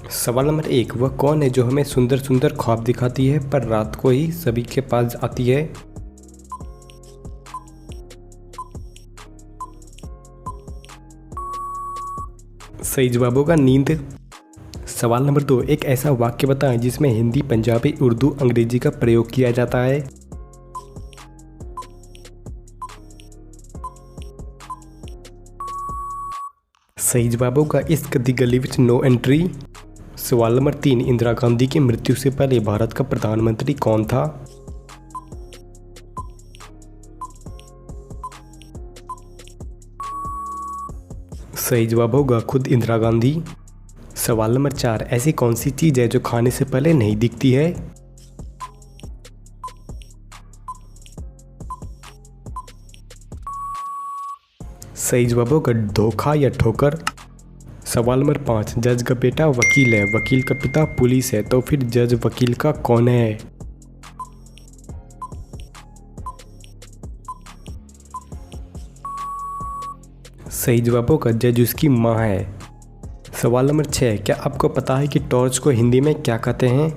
सवाल नंबर 1, वह कौन है जो हमें सुंदर सुंदर ख्वाब दिखाती है पर रात को ही सभी के पास आती है? सही जवाब होगा नींद। सवाल नंबर 2, एक ऐसा वाक्य बताएं जिसमें हिंदी, पंजाबी, उर्दू, अंग्रेजी का प्रयोग किया जाता है। सही जवाब होगा इश्क दी गली विच नो एंट्री। सवाल नंबर 3, इंदिरा गांधी की मृत्यु से पहले भारत का प्रधानमंत्री कौन था? सही जवाब होगा खुद इंदिरा गांधी। सवाल नंबर 4, ऐसी कौन सी चीज़ है जो खाने से पहले नहीं दिखती है? सही जवाब होगा धोखा या ठोकर। सवाल नंबर 5, जज का बेटा वकील है, वकील का पिता पुलिस है, तो फिर जज वकील का कौन है? सही जवाब होगा जज उसकी माँ है। सवाल नंबर 6, क्या आपको पता है कि टॉर्च को हिंदी में क्या कहते हैं?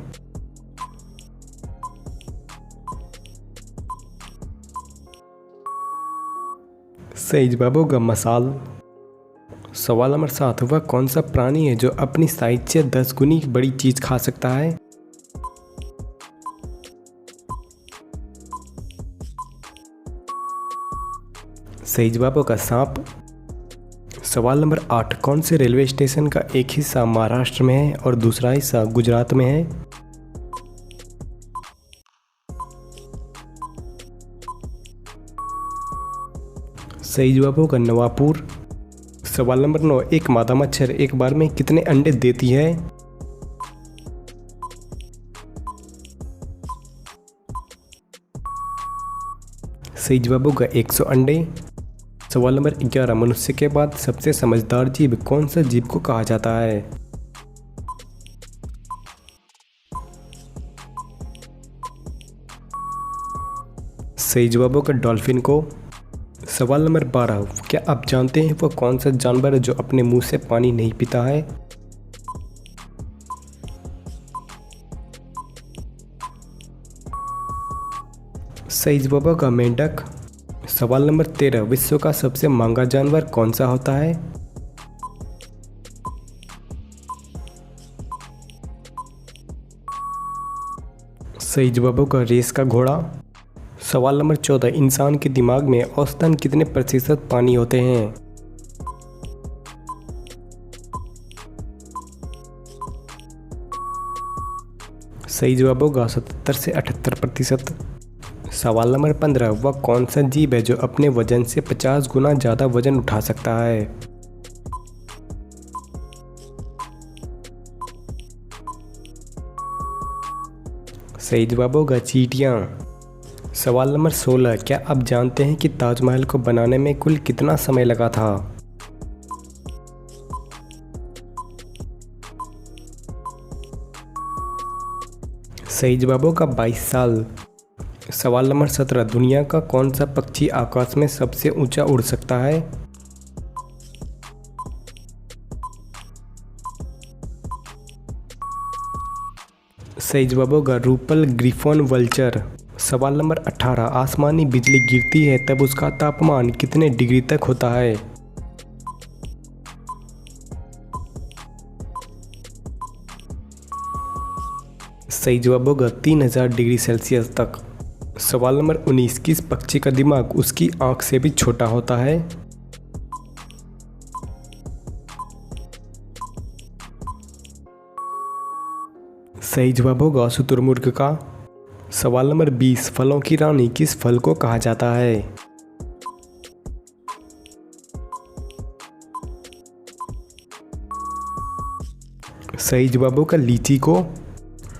सही जवाब होगा मसाल। सवाल नंबर 7, वह कौन सा प्राणी है जो अपनी साइज से 10 गुनी बड़ी चीज खा सकता है? सही जवाब होगा सांप। सवाल नंबर 8, कौन से रेलवे स्टेशन का एक हिस्सा महाराष्ट्र में है और दूसरा हिस्सा गुजरात में है? सही जवाब होगा नवापुर। सवाल नंबर 9, एक मादा मच्छर एक बार में कितने अंडे देती है? सही जवाब होगा 100 अंडे। सवाल नंबर 11, मनुष्य के बाद सबसे समझदार जीव कौन सा जीव को कहा जाता है? सही जवाब होगा डॉल्फिन को। सवाल नंबर 12, क्या आप जानते हैं वह कौन सा जानवर है जो अपने मुंह से पानी नहीं पीता है? सही जवाब होगा मेंढक। सवाल नंबर 13, विश्व का सबसे महंगा जानवर कौन सा होता है? सही जवाब होगा रेस का घोड़ा। सवाल नंबर 14, इंसान के दिमाग में औसतन कितने प्रतिशत पानी होते हैं? सही जवाब होगा 77 से 78%। सवाल नंबर 15, वह कौन सा जीव है जो अपने वजन से 50 गुना ज़्यादा वजन उठा सकता है? सही जवाब होगा चींटियाँ। सवाल नंबर 16, क्या आप जानते हैं कि ताजमहल को बनाने में कुल कितना समय लगा था? सही जवाब होगा 22 साल। सवाल नंबर 17, दुनिया का कौन सा पक्षी आकाश में सबसे ऊंचा उड़ सकता है? सही जवाब होगा रूपल ग्रिफॉन वल्चर। सवाल नंबर 18, आसमानी बिजली गिरती है तब उसका तापमान कितने डिग्री तक होता है? सही जवाब होगा 3000 डिग्री सेल्सियस तक। सवाल नंबर 19, किस पक्षी का दिमाग उसकी आंख से भी छोटा होता है? सही जवाब होगा शुतुरमुर्ग का। सवाल नंबर 20, फलों की रानी किस फल को कहा जाता है? सही जवाब होगा लीची को।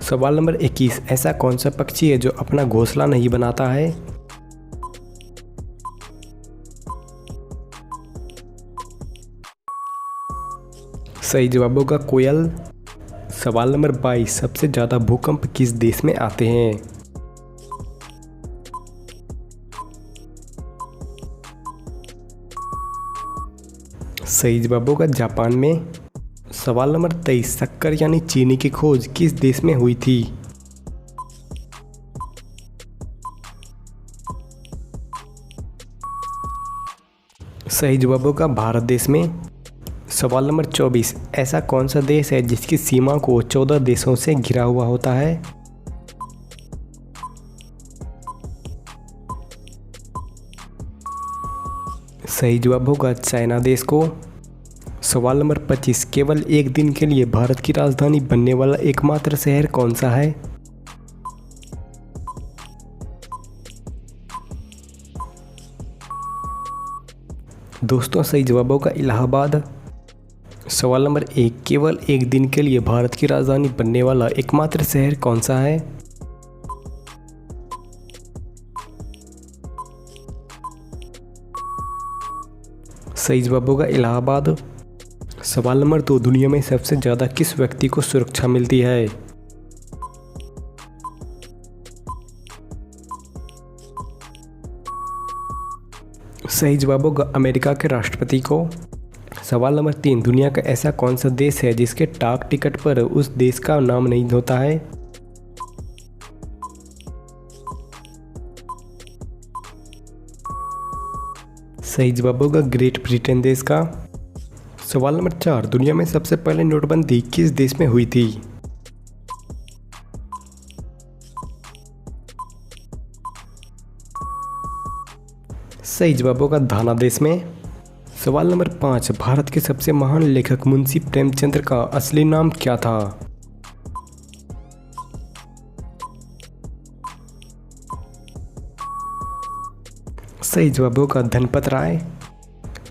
सवाल नंबर 21, ऐसा कौन सा पक्षी है जो अपना घोंसला नहीं बनाता है? सही जवाब होगा कोयल। सवाल नंबर 22, सबसे ज़्यादा भूकंप किस देश में आते हैं? सही जवाब होगा जापान में। सवाल नंबर 23, शक्कर यानी चीनी की खोज किस देश में हुई थी? सही जवाब होगा भारत देश में। सवाल नंबर 24, ऐसा कौन सा देश है जिसकी सीमा को 14 देशों से घिरा हुआ होता है? सही जवाब होगा चाइना देश को। सवाल नंबर 25, केवल एक दिन के लिए भारत की राजधानी बनने वाला एकमात्र शहर कौन सा है? दोस्तों सही जवाब होगा इलाहाबाद। सवाल नंबर 1, केवल एक दिन के लिए भारत की राजधानी बनने वाला एकमात्र शहर कौन सा है? सही जवाब होगा इलाहाबाद। सवाल नंबर 2, दुनिया में सबसे ज़्यादा किस व्यक्ति को सुरक्षा मिलती है? सही जवाब होगा अमेरिका के राष्ट्रपति को। सवाल नंबर 3, दुनिया का ऐसा कौन सा देश है जिसके डाक टिकट पर उस देश का नाम नहीं होता है? सही जवाब होगा ग्रेट ब्रिटेन देश का। सवाल नंबर 4, दुनिया में सबसे पहले नोटबंदी किस देश में हुई थी? सही जवाब होगा घाना देश में। सवाल नंबर 5, भारत के सबसे महान लेखक मुंशी प्रेमचंद्र का असली नाम क्या था? सही जवाब होगा धनपत राय।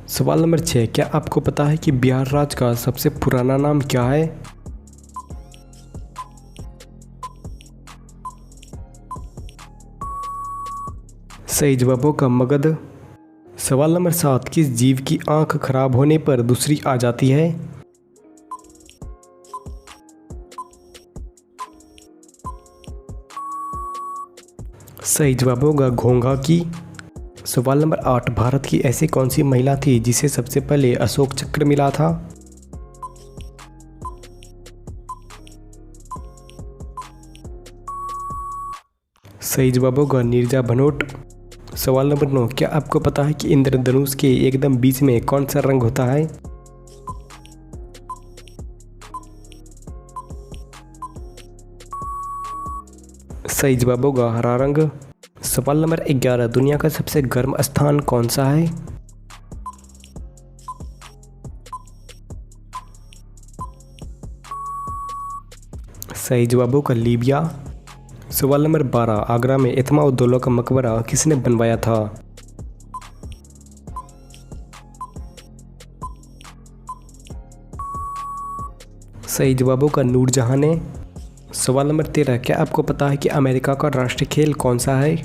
सवाल नंबर 6, क्या आपको पता है कि बिहार राज्य का सबसे पुराना नाम क्या है? सही जवाब होगा मगध। सवाल नंबर 7, किस जीव की आंख खराब होने पर दूसरी आ जाती है? सही जवाब होगा घोंघा की। सवाल नंबर 8, भारत की ऐसी कौन सी महिला थी जिसे सबसे पहले अशोक चक्र मिला था? सही जवाब होगा नीरजा भनोट। सवाल नंबर 9, क्या आपको पता है कि इंद्रधनुष के एकदम बीच में कौन सा रंग होता है? सही जवाब होगा हरा रंग। सवाल नंबर 11, दुनिया का सबसे गर्म स्थान कौन सा है? सही जवाब होगा लीबिया। सवाल नंबर 12, आगरा में इत्मा-उद-दौला का मकबरा किसने बनवाया था? सही जवाब होगा नूरजहां ने। सवाल नंबर 13, क्या आपको पता है कि अमेरिका का राष्ट्रीय खेल कौन सा है?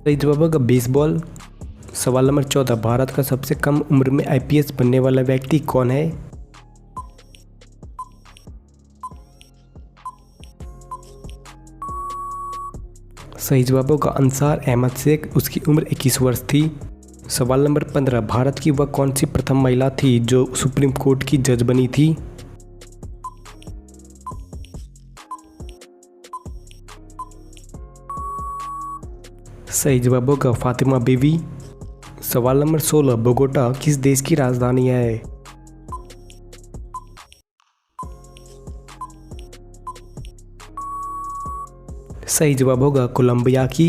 सही जवाब होगा बेसबॉल। सवाल नंबर 14, भारत का सबसे कम उम्र में आईपीएस बनने वाला व्यक्ति कौन है? सही जवाब होगा अंसार अहमद शेख, उसकी उम्र 21 वर्ष थी। सवाल नंबर 15, भारत की वह कौन सी प्रथम महिला थी जो सुप्रीम कोर्ट की जज बनी थी? सही जवाब होगा फातिमा बीवी। सवाल नंबर 16, बोगोटा किस देश की राजधानी है? सही जवाब होगा कोलंबिया की।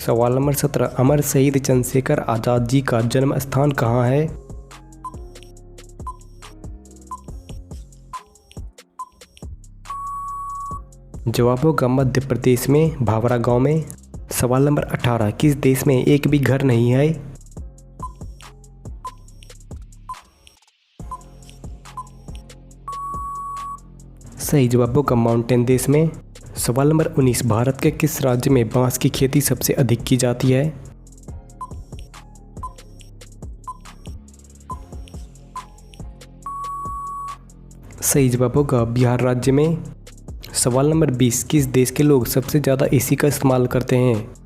सवाल नंबर 17, अमर शहीद चंद्रशेखर आज़ाद जी का जन्म स्थान कहाँ है? जवाब होगा मध्य प्रदेश में भावरा गांव में। सवाल नंबर 18, किस देश में एक भी घर नहीं है? सही जवाब होगा माउंटेन देश में। सवाल नंबर 19, भारत के किस राज्य में बांस की खेती सबसे अधिक की जाती है? सही जवाब होगा बिहार राज्य में। सवाल नंबर 20, किस देश के लोग सबसे ज़्यादा एसी का इस्तेमाल करते हैं?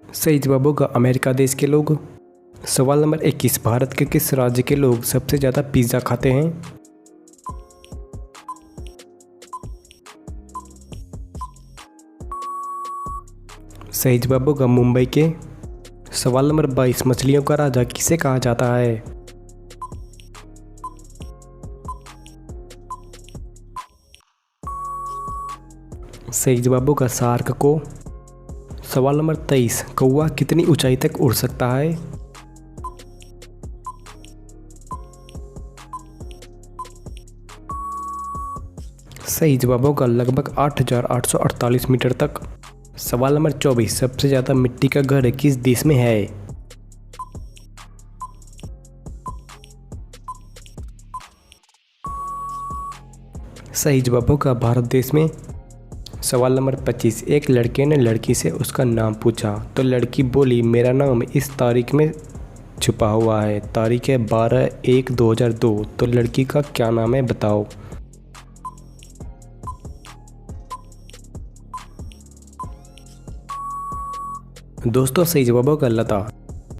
सही जवाब होगा अमेरिका देश के लोग। सवाल नंबर 21, भारत के किस राज्य के लोग सबसे ज़्यादा पिज़्ज़ा खाते हैं? सही जवाब होगा मुंबई के। सवाल नंबर 22, मछलियों का राजा किसे कहा जाता है? सही जवाब होगा शार्क को। सवाल नंबर 23, कौवा कितनी ऊंचाई तक उड़ सकता है? सही जवाब होगा लगभग 8,848 मीटर तक। सवाल नंबर 24, सबसे ज़्यादा मिट्टी का घर किस देश में है? सही जवाब होगा भारत देश में। सवाल नंबर 25, एक लड़के ने लड़की से उसका नाम पूछा तो लड़की बोली मेरा नाम इस तारीख में छुपा हुआ है। तारीख है 12/1/2002। तो लड़की का क्या नाम है बताओ। दोस्तों सही जवाब होगा लता।